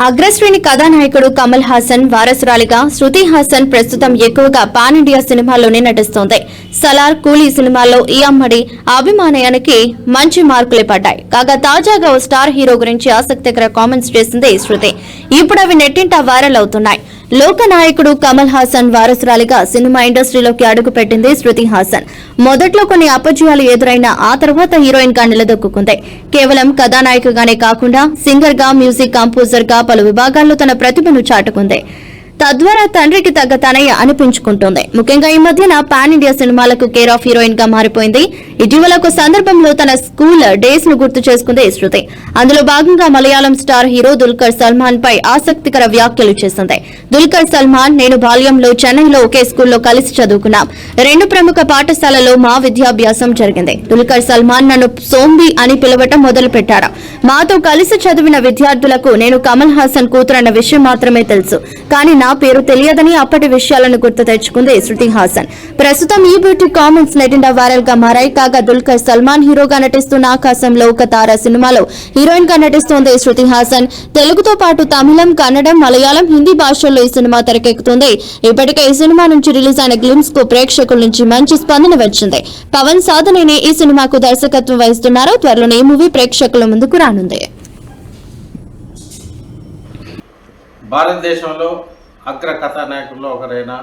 అగ్రశ్రేణి కథానాయకుడు కమల్ హాసన్ వారసురాలిగా శృతి హాసన్ ప్రస్తుతం ఎక్కువగా పాన్ ఇండియా సినిమాల్లోనే నటిస్తోంది. సలార్, కూలీ సినిమాల్లో ఈ అమ్మడి అభిమానయానికి మంచి మార్కులే పడ్డాయి. కాగా తాజాగా ఓ స్టార్ హీరో గురించి ఆసక్తికర కామెంట్స్ చేసింది శృతి. ఇప్పుడు అవి నెట్టింట వైరల్ అవుతున్నాయి. లోకనాయకుడు కమల్ హాసన్ వారసురాలిగా సినిమా ఇండస్ట్రీలోకి అడుగుపెట్టింది శృతి హాసన్. మొదట్లో కొన్ని అపజయాలు ఎదురైనా ఆ తర్వాత హీరోయిన్ గా నిలదొక్కుంది. కేవలం కథానాయికగానే కాకుండా సింగర్ గా, మ్యూజిక్ కంపోజర్ గా పలు విభాగాల్లో తన ప్రతిభను చాటుకుంది. తద్వారా తండ్రికి తగ్గ తనయ్య అనిపించుకుంటోంది. ముఖ్యంగా ఈ మధ్యన పాన్ ఇండియా సినిమాలకు కేర్ ఆఫ్ హీరోయిన్ గా మారిపోయింది. ఇటీవల ఒక సందర్భంలో తన స్కూల్ డేస్ ను గుర్తు చేసుకుంది శృతి. అందులో భాగంగా మలయాళం స్టార్ హీరో దుల్కర్ సల్మాన్ పై ఆసక్తికర వ్యాఖ్యలు చేసింది. దుల్కర్ సల్మాన్, నేను బాల్యంలో చెన్నైలో ఒకే స్కూల్లో కలిసి చదువుకున్నాం. 2 ప్రముఖ పాఠశాలలో మా విద్యాభ్యాసం జరిగింది. దుల్కర్ సల్మాన్ నన్ను సోంబి అని పిలవటం మొదలు పెట్టాడు. మాతో కలిసి చదివిన విద్యార్థులకు నేను కమల్ హాసన్ కూతురన్న విషయం మాత్రమే తెలుసు, కానీ నా పేరు తెలియదని అప్పటి విషయాలను గుర్తు తెచ్చుకుంది శృతి హాసన్. ప్రస్తుతం ఈ బ్యూటీ కామెంట్స్ నెట్టింట వైరల్ గా మారాయి. కాగా దుల్కర్ సల్మాన్ హీరోగా నటిస్తున్న ఆకాశంలో ఒక తార సినిమాలో హీరోయిన్ గా నటిస్తోంది శృతి హాసన్. తెలుగుతో పాటు తమిళం, కన్నడం, మలయాళం, హిందీ భాషల్లో ఈ సినిమా తెరకెక్కుతుంది. ఇప్పటికే ఈ సినిమా నుంచి రిలీజ్ అయిన గ్లిమ్స్ కు ప్రేక్షకుల నుంచి మంచి స్పందన వచ్చింది. పవన్ సాధనేని ఈ సినిమాకు దర్శకత్వం వహిస్తున్నారు. త్వరలోనే ఈ మూవీ ప్రేక్షకుల ముందుకు రానుంది. భారతదేశంలో అగ్ర కథానాయకుల్లో ఒకరైన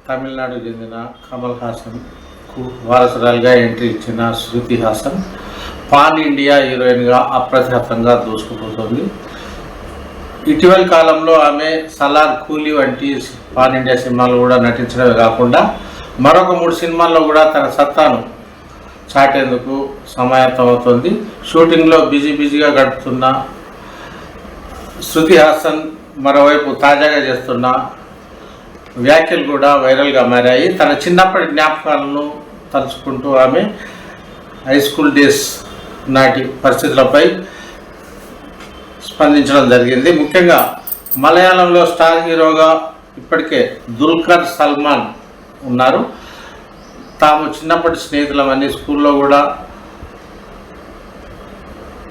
తమిళనాడుకు చెందిన కమల్ హాసన్కు వారసురాలిగా ఎంట్రీ ఇచ్చిన శృతి హాసన్ పాన్ ఇండియా హీరోయిన్గా అప్రతిహతంగా దూసుకుపోతుంది. ఇటీవల కాలంలో ఆమె సలార్, కూలీ వంటి పాన్ ఇండియా సినిమాలు కూడా నటించడమే కాకుండా మరొక 3 సినిమాల్లో కూడా తన సత్తాను చాటేందుకు సమాయత్తమవుతుంది. షూటింగ్లో బిజీగా గడుపుతున్న శృతి హాసన్ మరోవైపు తాజాగా చేస్తున్న వ్యాఖ్యలు కూడా వైరల్గా మారాయి. తన చిన్నప్పటి జ్ఞాపకాలను తలుచుకుంటూ ఆమె హై స్కూల్ డేస్ నాటి పరిస్థితులపై స్పందించడం జరిగింది. ముఖ్యంగా మలయాళంలో స్టార్ హీరోగా ఇప్పటికే దుల్కర్ సల్మాన్ ఉన్నారు. తాము చిన్నప్పటి స్నేహితులమని, స్కూల్లో కూడా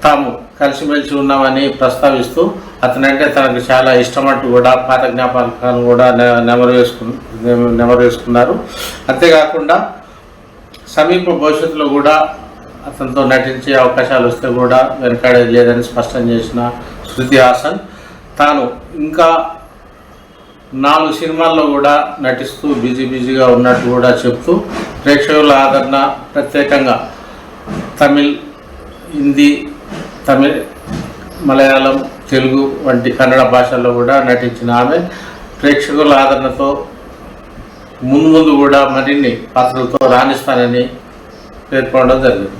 తాము కలిసిమెలిసి ఉన్నామని ప్రస్తావిస్తూ అతనంటే తనకు చాలా ఇష్టమంటూ కూడా పాత జ్ఞాపకాలను కూడా నెమరు వేసుకున్నారు. అంతేకాకుండా సమీప భవిష్యత్తులో కూడా అతనితో నటించే అవకాశాలు వస్తే కూడా వెనకాడేది లేదని స్పష్టం చేసిన శృతి హాసన్ తాను ఇంకా 4 సినిమాల్లో కూడా నటిస్తూ బిజీగా ఉన్నట్టు కూడా చెప్తూ ప్రేక్షకుల ఆదరణ ప్రత్యేకంగా తమిళ్, హిందీ, మలయాళం, తెలుగు వంటి కన్నడ భాషల్లో కూడా నటించిన ఆమె ప్రేక్షకుల ఆదరణతో ముందు కూడా మరిన్ని పాత్రలతో రాణిస్తానని పేర్కొనడం జరిగింది.